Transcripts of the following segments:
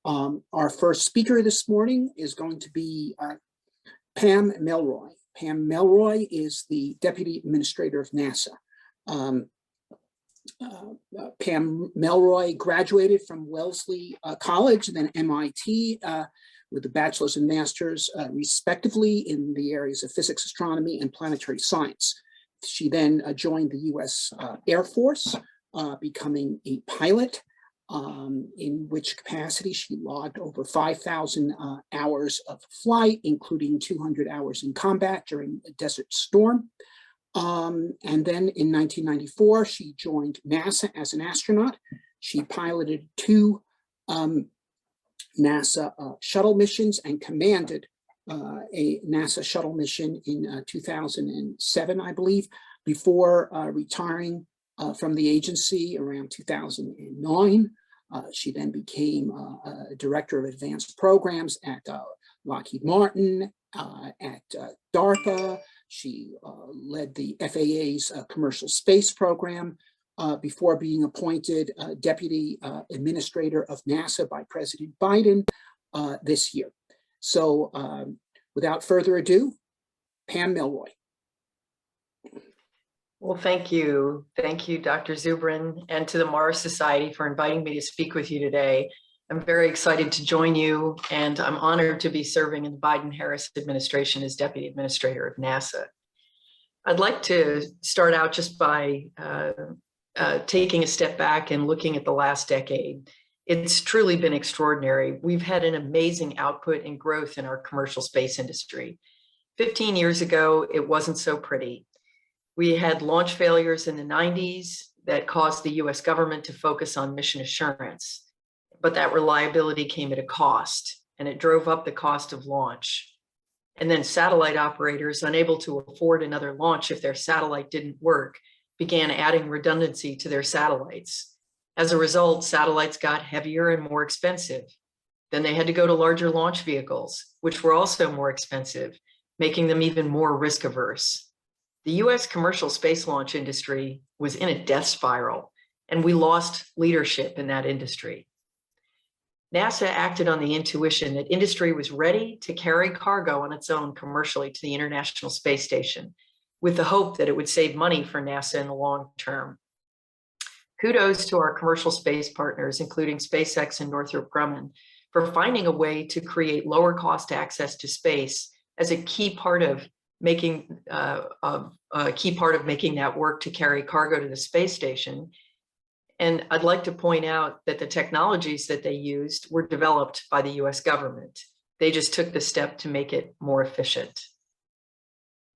Our first speaker this morning is going to be Pam Melroy. Pam Melroy is the Deputy Administrator of NASA. Pam Melroy graduated from Wellesley College and then MIT with a bachelor's and master's respectively in the areas of physics, astronomy, and planetary science. She then joined the US Air Force, becoming a pilot, in which capacity she logged over 5,000 hours of flight, including 200 hours in combat during a Desert Storm. And then in 1994, she joined NASA as an astronaut. She piloted 2 NASA shuttle missions and commanded a NASA shuttle mission in 2007, I believe, before retiring from the agency around 2009. She then became a Director of Advanced Programs at Lockheed Martin, at DARPA. She led the FAA's commercial space program before being appointed Deputy Administrator of NASA by President Biden this year. So without further ado, Pam Melroy. Well, thank you. Thank you, Dr. Zubrin, and to the Mars Society for inviting me to speak with you today. I'm very excited to join you, and I'm honored to be serving in the Biden-Harris administration as Deputy Administrator of NASA. I'd like to start out just by taking a step back and looking at the last decade. It's truly been extraordinary. We've had an amazing output and growth in our commercial space industry. 15 years ago, it wasn't so pretty. We had launch failures in the 90s that caused the US government to focus on mission assurance, but that reliability came at a cost, and it drove up the cost of launch. And then satellite operators, unable to afford another launch if their satellite didn't work, began adding redundancy to their satellites. As a result, satellites got heavier and more expensive. Then they had to go to larger launch vehicles, which were also more expensive, making them even more risk averse. The US commercial space launch industry was in a death spiral, and we lost leadership in that industry. NASA acted on the intuition that industry was ready to carry cargo on its own commercially to the International Space Station, with the hope that it would save money for NASA in the long term. Kudos to our commercial space partners, including SpaceX and Northrop Grumman, for finding a way to create lower cost access to space as a key part of making that work to carry cargo to the space station. And I'd like to point out that the technologies that they used were developed by the US government. They just took the step to make it more efficient.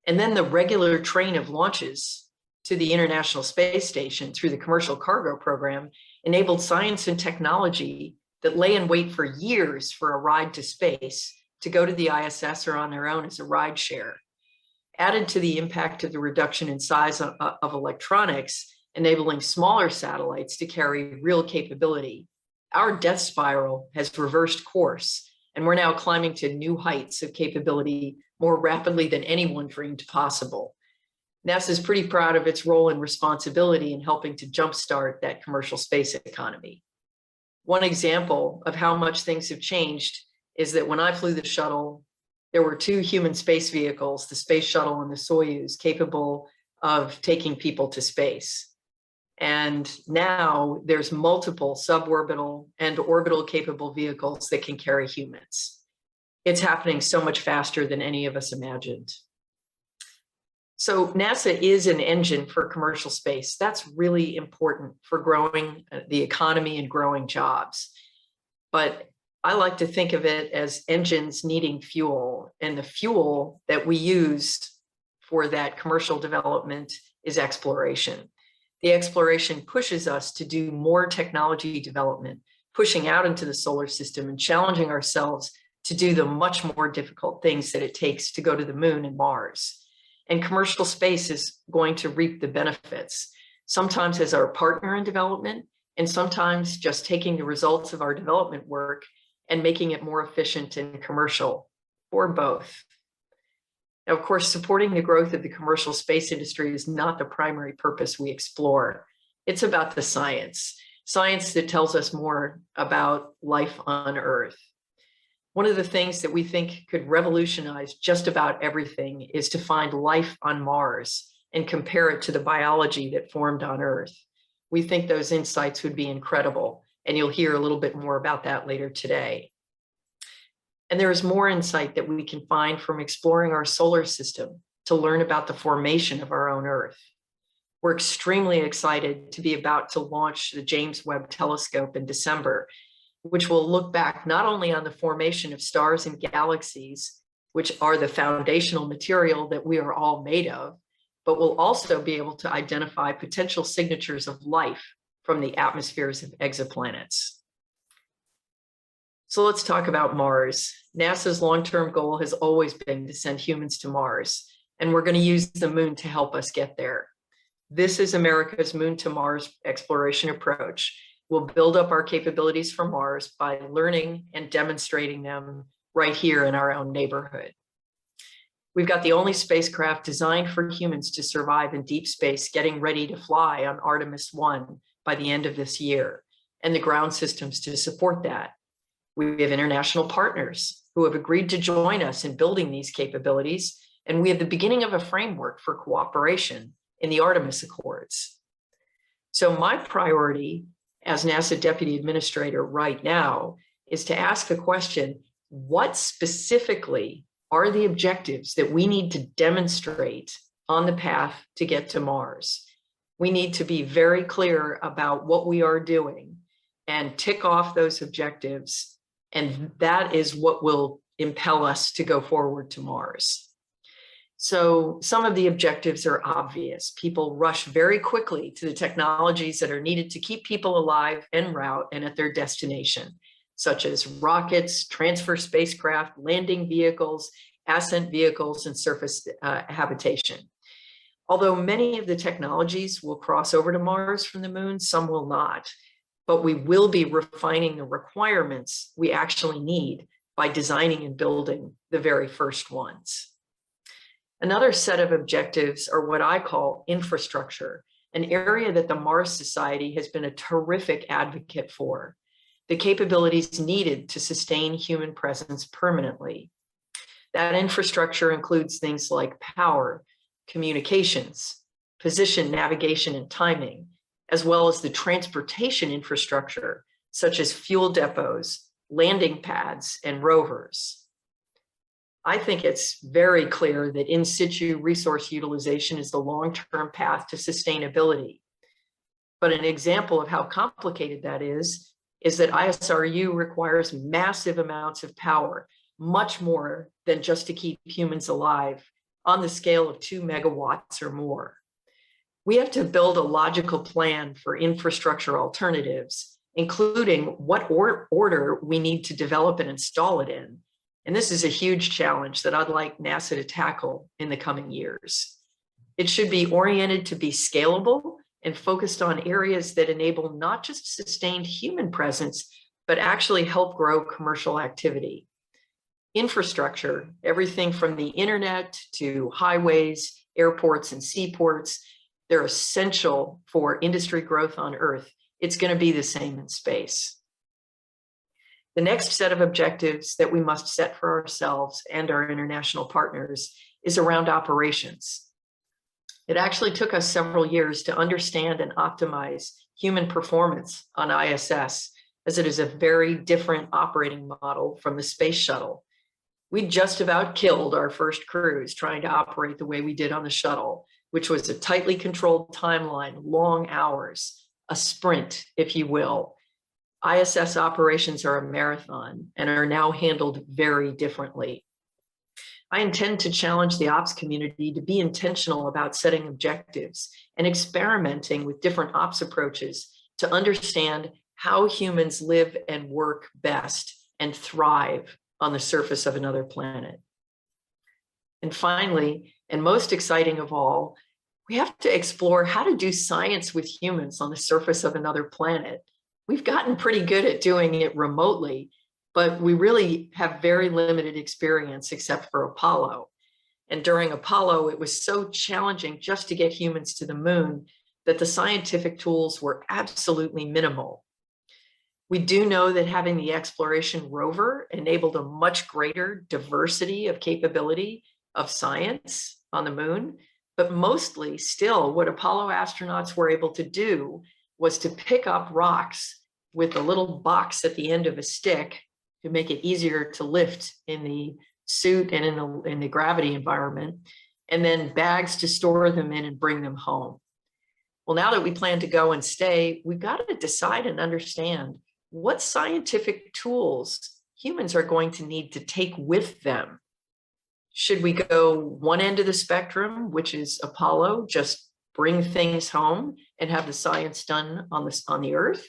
And then the regular train of launches to the International Space Station through the Commercial Cargo Program enabled science and technology that lay in wait for years for a ride to space to go to the ISS or on their own as a ride share. Added to the impact of the reduction in size of electronics, enabling smaller satellites to carry real capability, our death spiral has reversed course, and we're now climbing to new heights of capability more rapidly than anyone dreamed possible. NASA is pretty proud of its role and responsibility in helping to jumpstart that commercial space economy. One example of how much things have changed is that when I flew the shuttle, there were 2 human space vehicles, the Space Shuttle and the Soyuz, capable of taking people to space. And now there's multiple suborbital and orbital capable vehicles that can carry humans. It's happening so much faster than any of us imagined. So NASA is an engine for commercial space. That's really important for growing the economy and growing jobs. But I like to think of it as engines needing fuel, and the fuel that we use for that commercial development is exploration. The exploration pushes us to do more technology development, pushing out into the solar system and challenging ourselves to do the much more difficult things that it takes to go to the moon and Mars. And commercial space is going to reap the benefits, sometimes as our partner in development, and sometimes just taking the results of our development work and making it more efficient and commercial, or both. Now, of course, supporting the growth of the commercial space industry is not the primary purpose we explore. It's about the science. science that tells us more about life on Earth. One of the things that we think could revolutionize just about everything is to find life on Mars and compare it to the biology that formed on Earth. We think those insights would be incredible, and you'll hear a little bit more about that later today. And there is more insight that we can find from exploring our solar system to learn about the formation of our own Earth. We're extremely excited to be about to launch the James Webb Telescope in December, which will look back not only on the formation of stars and galaxies, which are the foundational material that we are all made of, but will also be able to identify potential signatures of life from the atmospheres of exoplanets. So let's talk about Mars. NASA's long-term goal has always been to send humans to Mars, and we're going to use the moon to help us get there. This is America's Moon to Mars exploration approach. We'll build up our capabilities for Mars by learning and demonstrating them right here in our own neighborhood. We've got the only spacecraft designed for humans to survive in deep space, getting ready to fly on Artemis 1 by the end of this year, and the ground systems to support that. We have international partners who have agreed to join us in building these capabilities, and we have the beginning of a framework for cooperation in the Artemis Accords. So my priority as NASA Deputy Administrator right now is to ask the question, what specifically are the objectives that we need to demonstrate on the path to get to Mars? We need to be very clear about what we are doing and tick off those objectives, and that is what will impel us to go forward to Mars. So some of the objectives are obvious. People rush very quickly to the technologies that are needed to keep people alive en route and at their destination, such as rockets, transfer spacecraft, landing vehicles, ascent vehicles, and surface habitation. Although many of the technologies will cross over to Mars from the moon, some will not. But we will be refining the requirements we actually need by designing and building the very first ones. Another set of objectives are what I call infrastructure, an area that the Mars Society has been a terrific advocate for, the capabilities needed to sustain human presence permanently. That infrastructure includes things like power, communications, position, navigation, and timing, as well as the transportation infrastructure, such as fuel depots, landing pads, and rovers. I think it's very clear that in situ resource utilization is the long-term path to sustainability. But an example of how complicated that is that ISRU requires massive amounts of power, much more than just to keep humans alive, on the scale of 2 megawatts or more. We have to build a logical plan for infrastructure alternatives, including what order we need to develop and install it in. And this is a huge challenge that I'd like NASA to tackle in the coming years. It should be oriented to be scalable and focused on areas that enable not just sustained human presence, but actually help grow commercial activity. Infrastructure, everything from the internet to highways, airports, and seaports, they're essential for industry growth on Earth. It's going to be the same in space. The next set of objectives that we must set for ourselves and our international partners is around operations. It actually took us several years to understand and optimize human performance on ISS, as it is a very different operating model from the Space Shuttle. We just about killed our first crews trying to operate the way we did on the Shuttle, which was a tightly controlled timeline, long hours, a sprint, if you will. ISS operations are a marathon and are now handled very differently. I intend to challenge the ops community to be intentional about setting objectives and experimenting with different ops approaches to understand how humans live and work best and thrive on the surface of another planet. And finally, and most exciting of all, we have to explore how to do science with humans on the surface of another planet. We've gotten pretty good at doing it remotely, but we really have very limited experience except for Apollo. And during Apollo, it was so challenging just to get humans to the moon that the scientific tools were absolutely minimal. We do know that having the exploration rover enabled a much greater diversity of capability of science on the moon, but mostly still what Apollo astronauts were able to do was to pick up rocks with a little box at the end of a stick to make it easier to lift in the suit and in the gravity environment, and then bags to store them in and bring them home. Well, now that we plan to go and stay, we've got to decide and understand what scientific tools humans are going to need to take with them. Should we go one end of the spectrum, which is Apollo, just bring things home and have the science done on the Earth?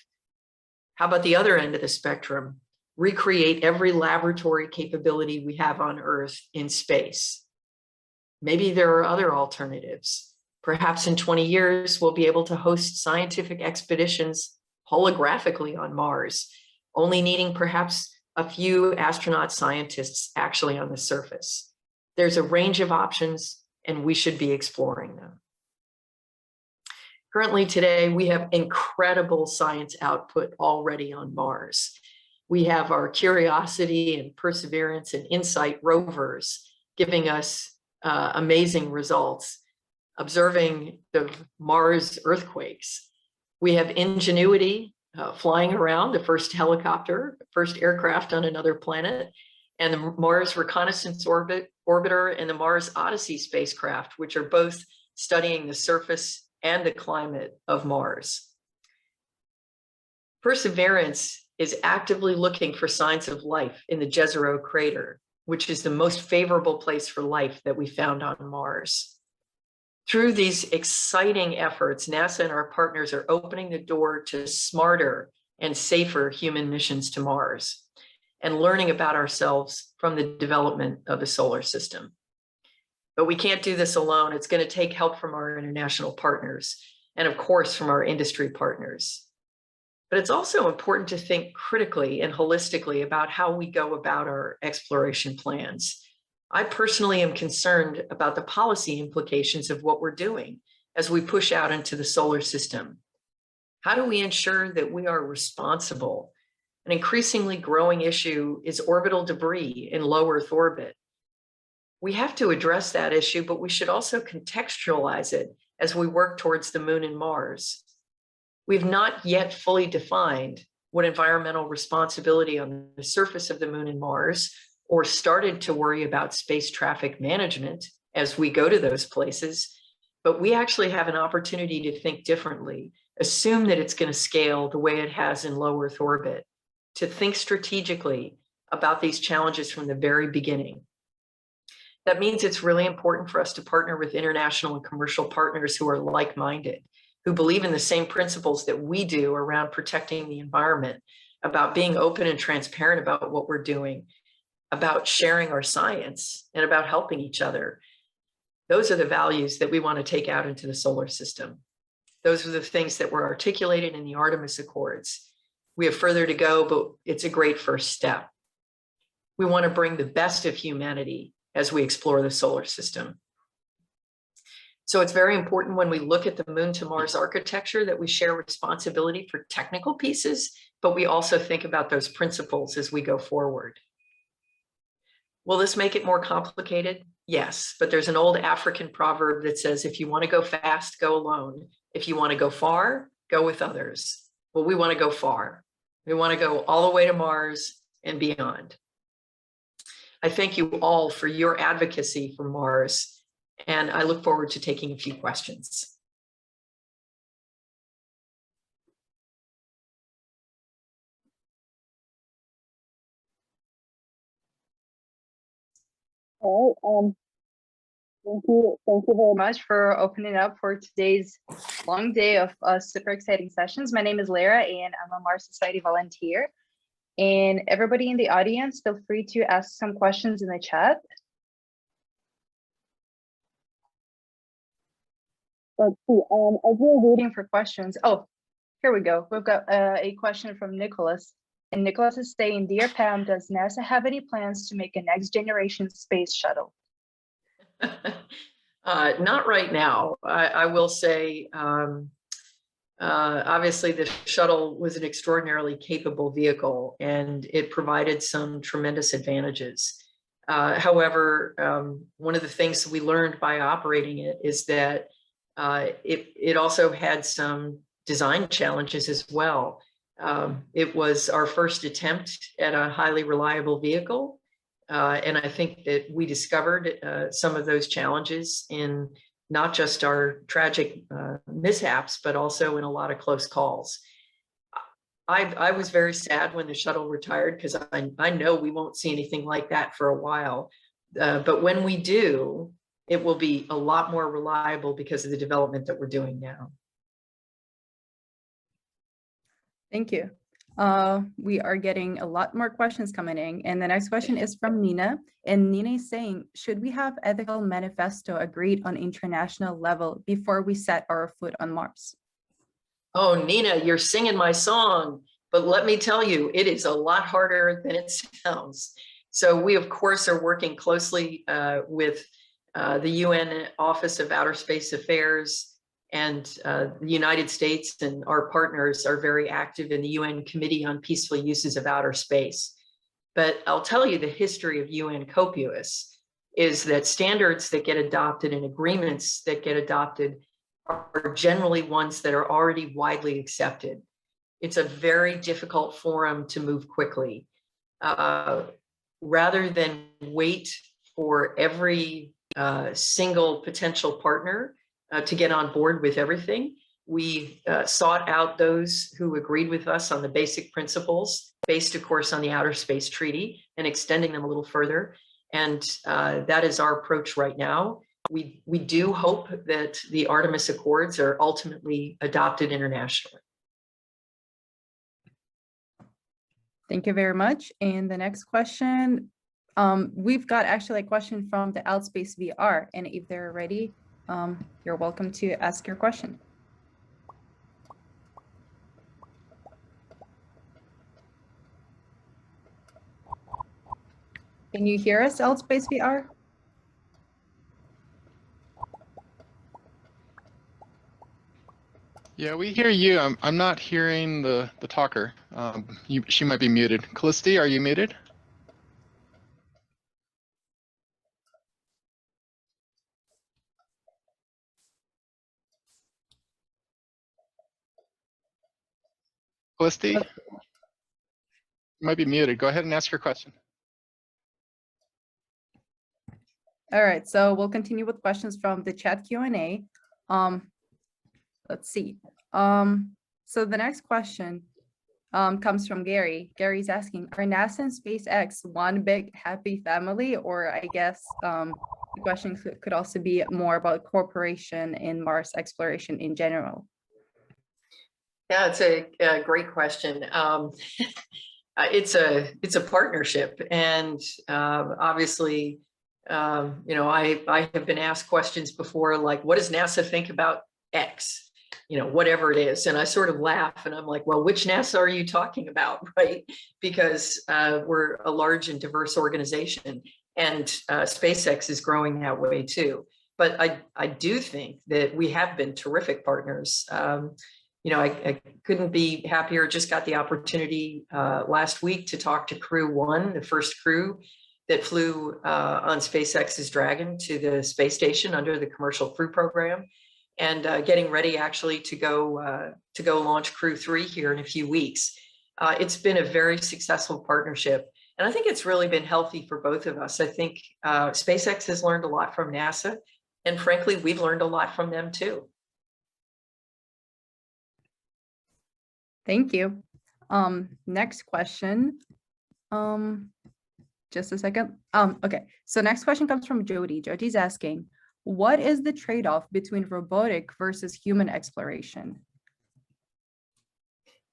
How about the other end of the spectrum? Recreate every laboratory capability we have on Earth in space. Maybe there are other alternatives. Perhaps in 20 years, we'll be able to host scientific expeditions holographically on Mars, only needing perhaps a few astronaut scientists actually on the surface. There's a range of options, and we should be exploring them. Currently today, we have incredible science output already on Mars. We have our Curiosity and Perseverance and Insight rovers giving us amazing results, observing the Mars earthquakes. We have Ingenuity flying around, the first helicopter, first aircraft on another planet, and the Mars Reconnaissance Orbiter and the Mars Odyssey spacecraft, which are both studying the surface and the climate of Mars. Perseverance is actively looking for signs of life in the Jezero crater, which is the most favorable place for life that we found on Mars. Through these exciting efforts, NASA and our partners are opening the door to smarter and safer human missions to Mars and learning about ourselves from the development of the solar system. But we can't do this alone. It's going to take help from our international partners and, of course, from our industry partners. But it's also important to think critically and holistically about how we go about our exploration plans. I personally am concerned about the policy implications of what we're doing as we push out into the solar system. How do we ensure that we are responsible? An increasingly growing issue is orbital debris in low Earth orbit. We have to address that issue, but we should also contextualize it as we work towards the moon and Mars. We've not yet fully defined what environmental responsibility on the surface of the moon and Mars, or started to worry about space traffic management as we go to those places, but we actually have an opportunity to think differently, assume that it's going to scale the way it has in low Earth orbit, to think strategically about these challenges from the very beginning. That means it's really important for us to partner with international and commercial partners who are like-minded, who believe in the same principles that we do around protecting the environment, about being open and transparent about what we're doing, about sharing our science, and about helping each other. Those are the values that we want to take out into the solar system. Those are the things that were articulated in the Artemis Accords. We have further to go, but it's a great first step. We want to bring the best of humanity as we explore the solar system. So it's very important when we look at the Moon to Mars architecture that we share responsibility for technical pieces, but we also think about those principles as we go forward. Will this make it more complicated? Yes, but there's an old African proverb that says, if you want to go fast, go alone. If you want to go far, go with others. Well, we want to go far. We want to go all the way to Mars and beyond. I thank you all for your advocacy for Mars, and I look forward to taking a few questions. All right. Thank you very much for opening up for today's long day of super exciting sessions. My name is Lara, and I'm a Mars Society volunteer. And everybody in the audience, feel free to ask some questions in the chat. Let's see. As we're waiting for questions, oh, here we go. We've got a question from Nicholas. And Nicholas is saying, Dear Pam, does NASA have any plans to make a next generation space shuttle? Not right now. I will say Obviously, the shuttle was an extraordinarily capable vehicle, and it provided some tremendous advantages. However, one of the things that we learned by operating it is that it also had some design challenges as well. It was our first attempt at a highly reliable vehicle, and I think that we discovered some of those challenges in not just our tragic mishaps, but also in a lot of close calls. I was very sad when the shuttle retired, because I know we won't see anything like that for a while. But when we do, it will be a lot more reliable because of the development that we're doing now. Thank you. We are getting a lot more questions coming in. And the next question is from Nina. And Nina is saying, should we have ethical manifesto agreed on international level before we set our foot on Mars? Oh, Nina, you're singing my song, but let me tell you, it is a lot harder than it sounds. So we, of course, are working closely with the UN Office of Outer Space Affairs, and the United States and our partners are very active in the UN Committee on Peaceful Uses of Outer Space. But I'll tell you, the history of UN COPUOS is that standards that get adopted and agreements that get adopted are generally ones that are already widely accepted. It's a very difficult forum to move quickly. Rather than wait for every single potential partner to get on board with everything, we sought out those who agreed with us on the basic principles, based, of course, on the Outer Space Treaty, and extending them a little further. And that is our approach right now. We do hope that the Artemis Accords are ultimately adopted internationally. Thank you very much. And the next question, we've got actually a question from the Outspace VR, and if they're ready, you're welcome to ask your question. Can you hear us, Outspace VR? Yeah, we hear you. I'm not hearing the talker. She might be muted. Callisti, are you muted? Callisti, you might be muted. Go ahead and ask your question. All right, so we'll continue with questions from the chat Q&A. Let's see. So the next question comes from Gary. Gary's asking, are NASA and SpaceX one big happy family? Or I guess the question could also be more about cooperation in Mars exploration in general. Yeah, it's a great question. It's a partnership, and obviously, you know, I have been asked questions before, like, what does NASA think about X? You know, whatever it is. And I sort of laugh and I'm like, well, which NASA are you talking about, right? Because we're a large and diverse organization, and SpaceX is growing that way too. But I do think that we have been terrific partners. You know, I couldn't be happier. Just got the opportunity last week to talk to Crew 1, the first crew that flew on SpaceX's Dragon to the space station under the Commercial Crew Program, and getting ready actually to go launch Crew 3 here in a few weeks. It's been a very successful partnership, and I think it's really been healthy for both of us. I think SpaceX has learned a lot from NASA, and frankly, we've learned a lot from them too. Thank you. Next question. Just a second. Okay, so next question comes from Jody. Jody's asking, what is the trade-off between robotic versus human exploration?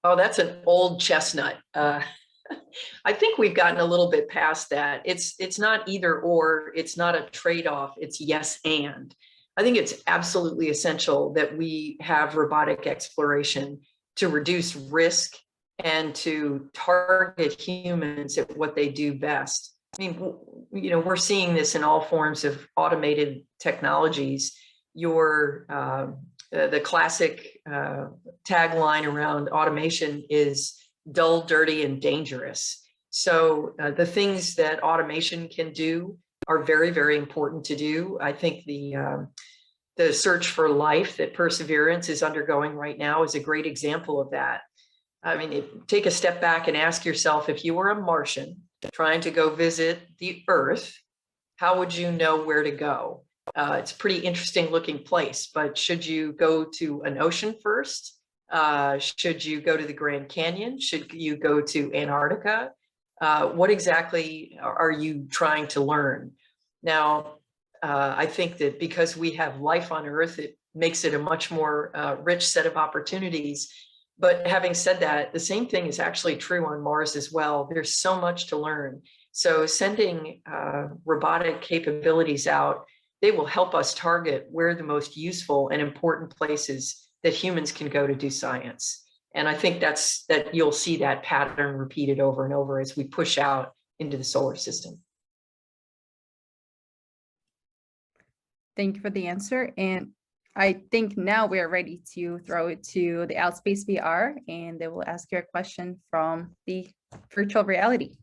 Oh, that's an old chestnut. I think we've gotten a little bit past that. It's not either or, it's not a trade-off, it's yes and. I think it's absolutely essential that we have robotic exploration to reduce risk and to target humans at what they do best. I mean, you know, we're seeing this in all forms of automated technologies. Your the classic tagline around automation is dull, dirty, and dangerous. So the things that automation can do are very, very important to do. I think the search for life that Perseverance is undergoing right now is a great example of that. I mean, take a step back and ask yourself, if you were a Martian trying to go visit the Earth, how would you know where to go? It's a pretty interesting looking place, but should you go to an ocean first? Should you go to the Grand Canyon? Should you go to Antarctica? What exactly are you trying to learn? Now, I think that because we have life on Earth, it makes it a much more rich set of opportunities. But having said that, the same thing is actually true on Mars as well. There's so much to learn. So sending robotic capabilities out, they will help us target where the most useful and important places that humans can go to do science. And I think that you'll see that pattern repeated over and over as we push out into the solar system. Thank you for the answer. And I think now we are ready to throw it to the Outspace VR, and they will ask you a question from the virtual reality.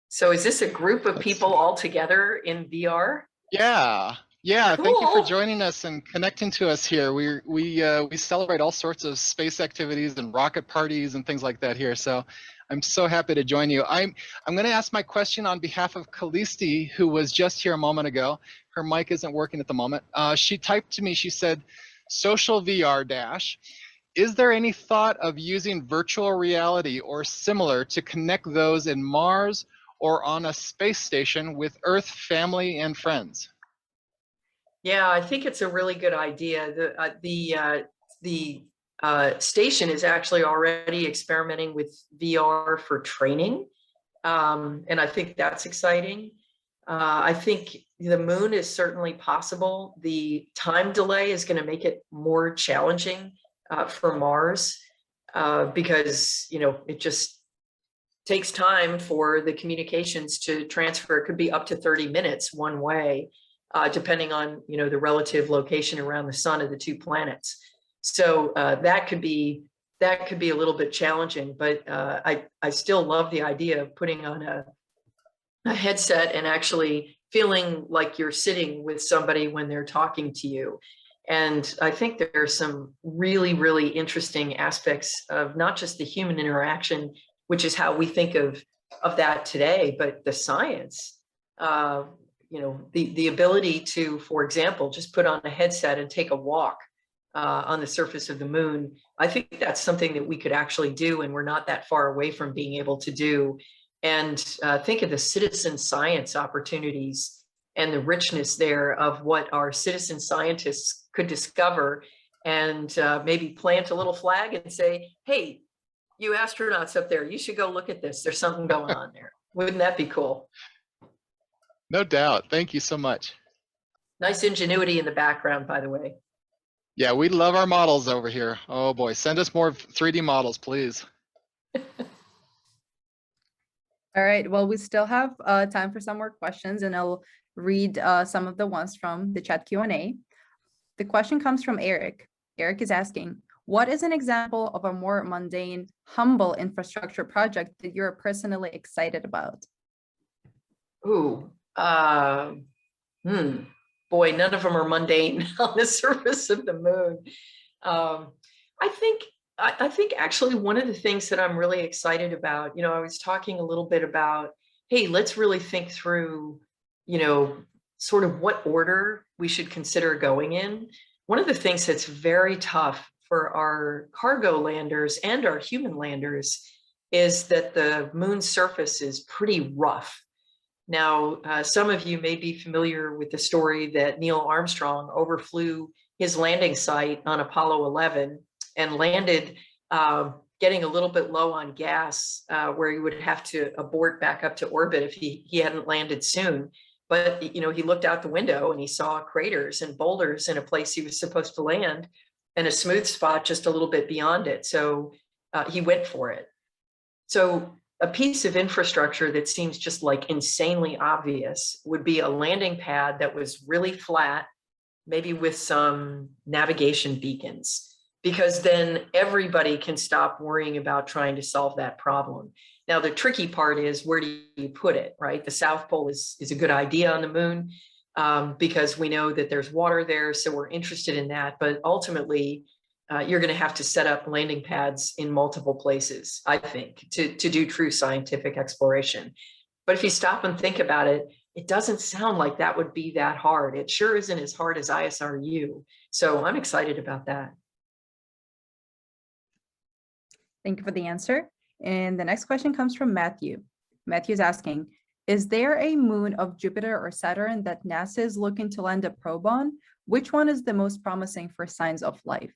So is this a group of people all together in VR? Yeah. Yeah, Cool. thank you for joining us and connecting to us here. We celebrate all sorts of space activities and rocket parties and things like that here. So I'm so happy to join you. I'm going to ask my question on behalf of Callisti, who was just here a moment ago. Her mic isn't working at the moment. She typed to me, she said, social VR dash. Is there any thought of using virtual reality or similar to connect those in Mars or on a space station with Earth family and friends? Yeah, I think it's a really good idea. The station is actually already experimenting with VR for training, and I think that's exciting. I think the moon is certainly possible. The time delay is going to make it more challenging for Mars because it just takes time for the communications to transfer. It could be up to 30 minutes one way. Depending on the relative location around the sun of the two planets, so that could be a little bit challenging. But I still love the idea of putting on a headset and actually feeling like you're sitting with somebody when they're talking to you. And I think there are some really, really interesting aspects of not just the human interaction, which is how we think of that today, but the science. The ability to, for example, just put on a headset and take a walk on the surface of the moon. I think that's something that we could actually do, and we're not that far away from being able to do. And think of the citizen science opportunities and the richness there of what our citizen scientists could discover, and maybe plant a little flag and say, hey, you astronauts up there, you should go look at this. There's something going on there. Wouldn't that be cool? No doubt. Thank you so much. Nice ingenuity in the background, by the way. Yeah, we love our models over here. Oh boy, send us more 3D models, please. All right, well, we still have time for some more questions, and I'll read some of the ones from the chat Q&A. The question comes from Eric. Eric is asking, what is an example of a more mundane, humble infrastructure project that you're personally excited about? Ooh, boy, none of them are mundane on the surface of the moon. I think actually one of the things that I'm really excited about, I was talking a little bit about, hey, let's really think through, sort of what order we should consider going in. One of the things that's very tough for our cargo landers and our human landers is that the moon's surface is pretty rough. Now, some of you may be familiar with the story that Neil Armstrong overflew his landing site on Apollo 11 and landed getting a little bit low on gas where he would have to abort back up to orbit if he hadn't landed soon. But, he looked out the window and he saw craters and boulders in a place he was supposed to land and a smooth spot just a little bit beyond it. So he went for it. So a piece of infrastructure that seems just like insanely obvious would be a landing pad that was really flat maybe with some navigation beacons, because then everybody can stop worrying about trying to solve that problem. Now, the tricky part is, where do you put it, right? The South Pole is a good idea on the moon, because we know that there's water there, so we're interested in that. But ultimately, you're going to have to set up landing pads in multiple places, I think, to do true scientific exploration. But if you stop and think about it, it doesn't sound like that would be that hard. It sure isn't as hard as ISRU. So I'm excited about that. Thank you for the answer. And the next question comes from Matthew. Matthew's asking, is there a moon of Jupiter or Saturn that NASA is looking to land a probe on? Which one is the most promising for signs of life?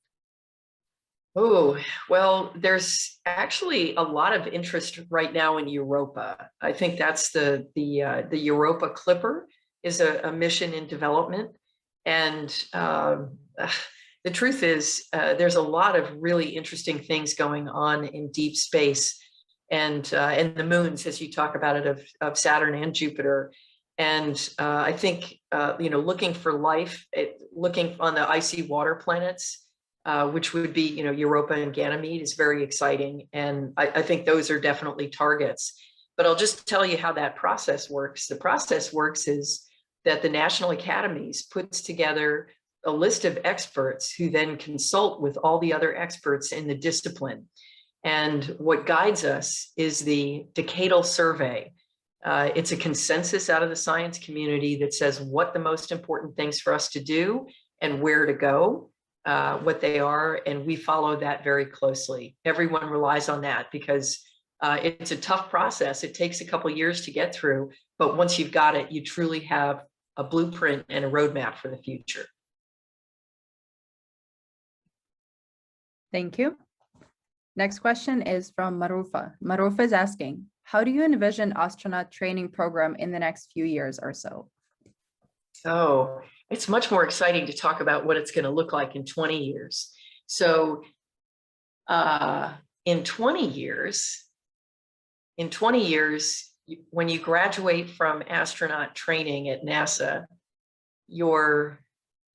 Oh, well, there's actually a lot of interest right now in Europa. I think that's the Europa Clipper is a mission in development. And the truth is, there's a lot of really interesting things going on in deep space, and the moons, as you talk about it, of Saturn and Jupiter. And I think, looking for life, looking on the icy water planets, which would be, Europa and Ganymede, is very exciting. And I think those are definitely targets. But I'll just tell you how that process works. The process works is that the National Academies puts together a list of experts who then consult with all the other experts in the discipline. And what guides us is the decadal survey. It's a consensus out of the science community that says what the most important things for us to do and where to go, what they are, and we follow that very closely. Everyone relies on that because it's a tough process. It takes a couple of years to get through, but once you've got it, you truly have a blueprint and a roadmap for the future. Thank you. Next question is from Marufa. Marufa is asking, how do you envision astronaut training program in the next few years or so? Oh, it's much more exciting to talk about what it's going to look like in 20 years. So in 20 years, when you graduate from astronaut training at NASA, your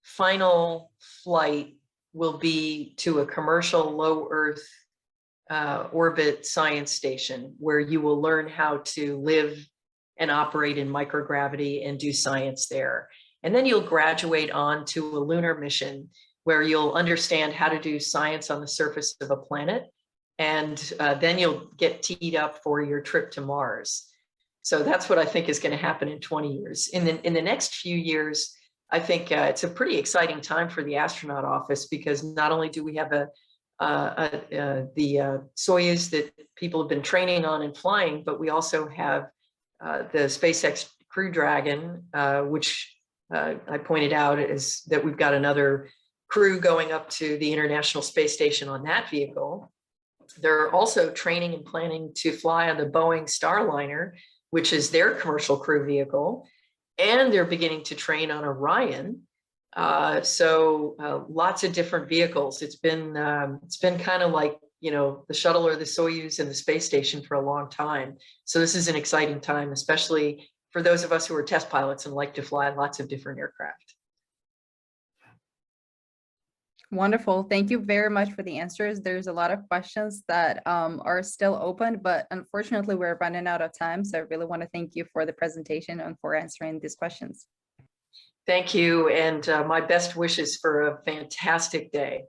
final flight will be to a commercial low Earth orbit science station, where you will learn how to live and operate in microgravity and do science there. And then you'll graduate on to a lunar mission where you'll understand how to do science on the surface of a planet. And then you'll get teed up for your trip to Mars. So that's what I think is going to happen in 20 years. In the next few years, I think it's a pretty exciting time for the astronaut office, because not only do we have the Soyuz that people have been training on and flying, but we also have the SpaceX Crew Dragon, which I pointed out is that we've got another crew going up to the International Space Station on that vehicle. They're also training and planning to fly on the Boeing Starliner, which is their commercial crew vehicle, and they're beginning to train on Orion. So lots of different vehicles. It's been kind of like, the Shuttle or the Soyuz and the space station for a long time. So this is an exciting time, especially for those of us who are test pilots and like to fly lots of different aircraft. Wonderful. Thank you very much for the answers. There's a lot of questions that are still open, but unfortunately we're running out of time. So I really want to thank you for the presentation and for answering these questions. Thank you, and my best wishes for a fantastic day.